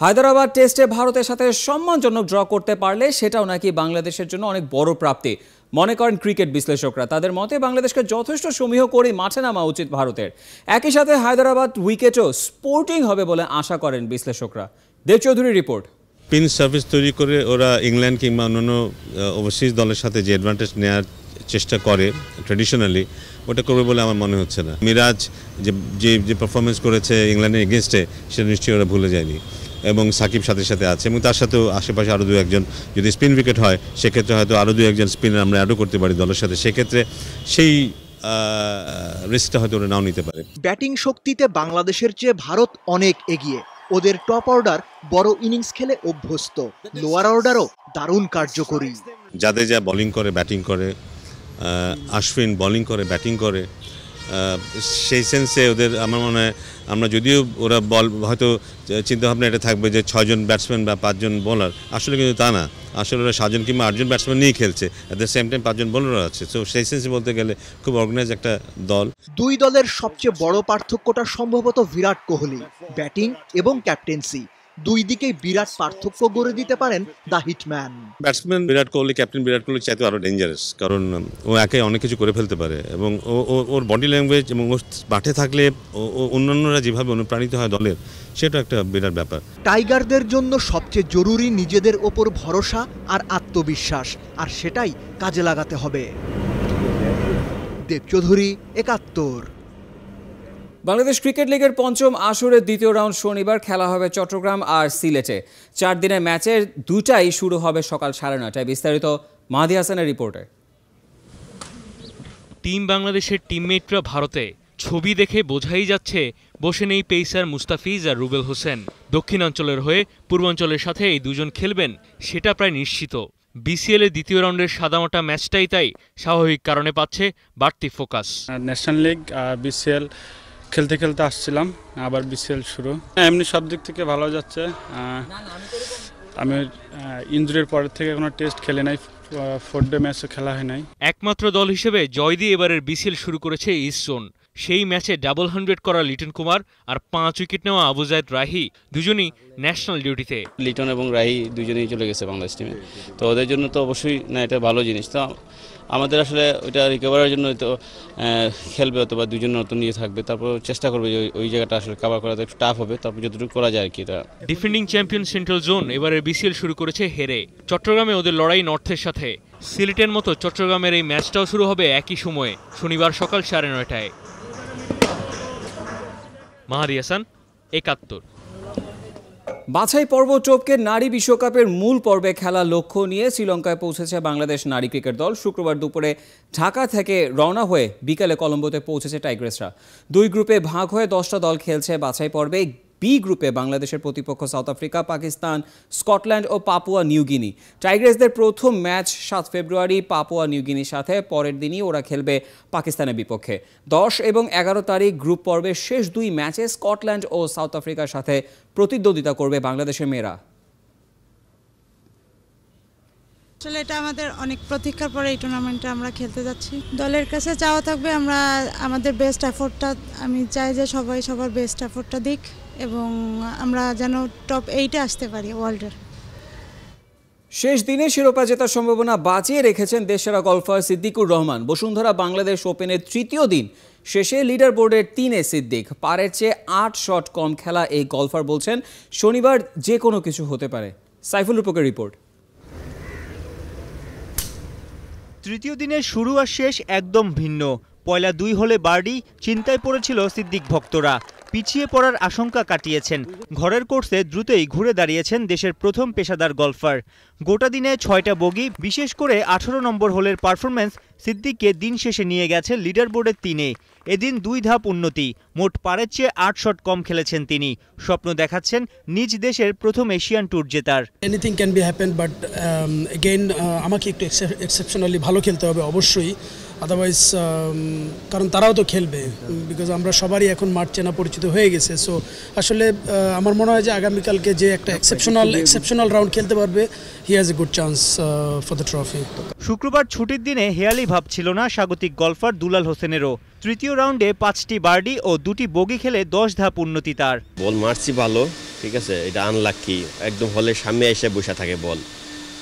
হায়দরাবাদ টেস্টে ভারতের সাথে সম্মানজনক ড্র করতে পারলে সেটাও নাকি বাংলাদেশের জন্য অনেক বড় প্রাপ্তি মনে করেন ক্রিকেট বিশ্লেষকরা। তাদের মতে বাংলাদেশকে যথেষ্ট সমীহ করে মাঠে নামা উচিত ভারতের। একই সাথে হায়দরাবাদ উইকেটও স্পোর্টিং হবে বলে আশা করেন বিশ্লেষকরা। দেব চৌধুরী রিপোর্ট। পিন সার্ভিস তৈরি করে ওরা ইংল্যান্ড কিংবা অন্যান্য ওভারসিজ দলের সাথে যে অ্যাডভান্টেজ নেওয়ার চেষ্টা করে ট্র্যাডিশনালি, ওটা করবে বলে আমার মনে হচ্ছে না। মিরাজ যে পারফরমেন্স করেছে ইংল্যান্ডের এগেনস্টে, সেটা নিশ্চয়ই ওরা ভুলে যায়নি এবং সাকিব সাথে সাথে আছে এবং তার সাথেও আশেপাশে আরও দু একজন, যদি স্পিন উইকেট হয় সেক্ষেত্রে হয়তো আরও দু একজন স্পিনার আমরা অ্যাডও করতে পারি দলের সাথে, সেক্ষেত্রে সেই রিস্কটা হয়তো ওরা নাও নিতে পারে। ব্যাটিং শক্তিতে বাংলাদেশের চেয়ে ভারত অনেক এগিয়ে। ওদের টপ অর্ডার বড় ইনিংস খেলে অভ্যস্ত, লোয়ার অর্ডারও দারুণ কার্যকরী। যাদের যা বোলিং করে ব্যাটিং করে, আশ্বিন বোলিং করে ব্যাটিং করে, সেই সেন্সে ওদের আমার মনে হয় আমরা যদিও ওরা বল হয়তো চিন্তাভাবনা এটা থাকবে যে 6 জন ব্যাটসম্যান বা 5 জন বোলার, আসলে কিন্তু তা না। আসলে ওরা 7 জন কিংবা 8 জন ব্যাটসম্যান নিয়ে খেলছে, অ্যাট দ্য সেম টাইম 5 জন বোলারও আছে। সো সেই সেন্সে বলতে গেলে খুব অর্গানাইজ একটা দল। দুই দলের সবচেয়ে বড় পার্থক্যটা সম্ভবত বিরাট কোহলি, ব্যাটিং এবং ক্যাপ্টেন্সি দুই দিকেই বিরাট পার্থক্য গড়ে দিতে পারেন the hitman. Batsman Virat Kohli, captain Virat Kohli চাইতে আরও ডেঞ্জারাস, কারণ ও একে অনেক কিছু করে ফেলতে পারে এবং ওর বডি ল্যাঙ্গুয়েজ এবং ওর মাঠে থাকলে অন্যান্যরা যেভাবে অনুপ্রাণিত হয় দলের, সেটা একটা বিরাট ব্যাপার। টাইগারদের জন্য সবচেয়ে জরুরি নিজেদের ওপর ভরসা আর আত্মবিশ্বাস, আর সেটাই কাজে লাগাতে হবে। দেব চৌধুরী, ৭১। বাংলাদেশ ক্রিকেট লিগের পঞ্চম আসরের দ্বিতীয় রাউন্ড শনিবার খেলা হবে চট্টগ্রাম আর সিলেটে। 4 দিনের ম্যাচের দুটাই শুরু হবে সকাল 9:30টায়। বিস্তারিত মাহদি হাসানের রিপোর্টে। টিম বাংলাদেশের টিমমেটরা ভারতে, ছবি দেখে বোঝাই যাচ্ছে বসে নেই পেসার মুস্তাফিজ আর রুবেল হোসেন। দক্ষিণাঞ্চলের হয়ে পূর্বাঞ্চলের সাথে এই দুজন খেলবেন সেটা প্রায় নিশ্চিত। বিসিএল এর দ্বিতীয় রাউন্ডের সাদামাটা ম্যাচটাই তাই স্বাভাবিক কারণে পাচ্ছে বাড়তি ফোকাস। ন্যাশনাল লিগ বিসিএল খেলতে খেলতে আসছিলাম, আবার বিসিএল শুরু। এমনি সব দিক থেকে ভালো যাচ্ছে। আমি ইনজুরির পরের থেকে কোনো টেস্ট খেলে নাই, 4 ডে ম্যাচও খেলা হয় নাই। একমাত্র দল হিসেবে জয় দিয়ে এবারের বিসিএল শুরু করেছে ইস্ট জোন। সেই ম্যাচে ডাবল 100 করা লিটন কুমার আর 5 উইকেট নেওয়া আবু জায়েদ রাহি দুজনই ন্যাশনাল ডিউটিতে। লিটন এবং রাহি দুজনেই চলে গেছে বাংলাদেশ টিমে, তো ওদের জন্য তো অবশ্যই না, এটা ভালো জিনিস। তো আমাদের আসলে ওইটা রিকভারের জন্য তো খেলবে, অথবা দুজন নতুন নিয়ে থাকবে, তারপর চেষ্টা করবে যে ওই জায়গাটা আসলে কভার করাতে একটু টাফ হবে, তারপর যতটুকু করা যায় আর কি। ডিফেন্ডিং চ্যাম্পিয়ন সেন্ট্রাল জোন এবারের বিসিএল শুরু করেছে হেরে। চট্টগ্রামে ওদের লড়াই নর্থের সাথে। সিলেটের মতো চট্টগ্রামের এই ম্যাচটাও শুরু হবে একই সময়ে, শনিবার সকাল 9:30টায়। মাহাদি হাসান, ৭১। বাছাই পর্ব টপকে নারী বিশ্বকাপের মূল পর্বে খেলার লক্ষ্য নিয়ে শ্রীলঙ্কায় পৌঁছেছে বাংলাদেশ নারী ক্রিকেট দল। শুক্রবার দুপুরে ঢাকা থেকে রওনা হয়ে বিকালে কলম্বোতে পৌঁছেছে টাইগ্রেসরা। 2 গ্রুপে ভাগ হয়ে 10টা দল খেলছে বাছাই পর্বে। বি গ্রুপে বাংলাদেশের প্রতিপক্ষ সাউথ আফ্রিকা, পাকিস্তান, স্কটল্যান্ড ও পাপুয়া নিউগিনি। টাইগ্রেসদের প্রথম ম্যাচ 7 ফেব্রুয়ারি পাপুয়া নিউগিনির সাথে। পরের দিনই ওরা খেলবে পাকিস্তানের বিপক্ষে। 10 এবং 11 তারিখ গ্রুপ পর্বের শেষ 2 ম্যাচে স্কটল্যান্ড ও সাউথ আফ্রিকার সাথে প্রতিদ্বন্দ্বিতা করবে বাংলাদেশের মেয়েরা। আসলে এটা আমাদের অনেক প্রতীক্ষার পরে এই টুর্নামেন্টে আমরা খেলতে যাচ্ছি। দলের কাছে চাওয়া থাকবে আমরা আমাদের বেস্ট এফোর্টটা, আমি চাই যে সবাই সবার বেস্ট এফোর্টটা দিক এবং আমরা যেন টপ 8-এ আসতে পারি ওয়ার্ল্ডের। শেষ দিনে শিরোপা জেতার সম্ভাবনা বাঁচিয়ে রেখেছেন দেশসেরা গলফার সিদ্দিকুর রহমান। বসুন্ধরা বাংলাদেশ ওপেনের তৃতীয় দিন শেষে লিডার বোর্ডের 3-এ সিদ্দিক। পারের চেয়ে 8 শট কম খেলা এই গলফার বলছেন শনিবার যে কোনো কিছু হতে পারে। সাইফুল রূপকের রিপোর্ট। তৃতীয় দিনের শুরু আর শেষ একদম ভিন্ন। পয়লা 2 হলে বার্ডি, চিন্তায় পড়েছিল সিদ্দিক ভক্তরা। পিছিয়ে পড়ার আশঙ্কা কাটিয়েছেন। ঘরের কোর্সে দ্রুতই ঘুরে দাঁড়িয়েছেন দেশের প্রথম পেশাদার গলফার। গোটা দিনে 6টা বগি, বিশেষ করে 18 নম্বর হোলের পারফরম্যান্স সিদ্দিককে দিন শেষে নিয়ে গেছে লিডার বোর্ডের 3-এ। এদিন 2 ধাপ উন্নতি, মোট পারের চেয়ে 8 শট কম খেলেছেন তিনি। স্বপ্ন দেখাচ্ছেন নিজ দেশের প্রথম এশিয়ান ট্যুর জেতার। Anything can be happen, but again আমাকে একটু এক্সেপশনালি ভালো খেলতে হবে অবশ্যই, আদারওয়াইজ কারণ তারাও তো খেলবে, বিকজ আমরা সবারই এখন মাঠ চেনা পরিচিত হয়ে গেছে। সো আসলে আমার মনে হয় যে আগামীকালকে যে একটা এক্সেপশনাল রাউন্ড খেলতে পারবে, he has a good chance for the trophy. শুক্রবার ছুটির দিনে হেয়ালি ভাব ছিল না স্বাগতিক গলফার দুলাল হোসেনেরও। তৃতীয় রাউন্ডে 5টি বার্ডি ও 2টি বগি খেলে 10 ধাপ উন্নতি তার। বল মারছি ভালো, ঠিক আছে, এটা আনলাকি, একদম হলের সামনে এসে বসে থাকে বল,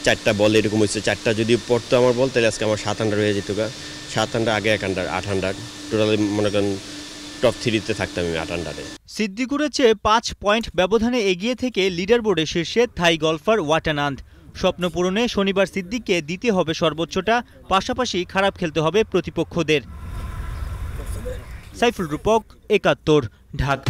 4টা বল এরকম হচ্ছে, 4টা যদি পড়তো আমার বল তাহলে আজকে আমার 7 আন্ডার হয়ে যেত, 7 আন্ডার আগে 1 আন্ডার, 8 আন্ডার, টোটালি মনে করেন টপ 3-তে থাকতাম আমি 8 আন্ডারে। সিদ্দিকুরের চেয়ে 5 পয়েন্ট ব্যবধানে এগিয়ে থেকে লিডার বোর্ডে শীর্ষে থাই গলফার ওয়াটানান্দ। স্বপ্ন পূরণে শনিবার সিদ্দিককে দিতে হবে সর্বোচ্চটা, পাশাপাশি খারাপ খেলতে হবে প্রতিপক্ষদের। সাইফুল রূপক, ৭১, ঢাকা।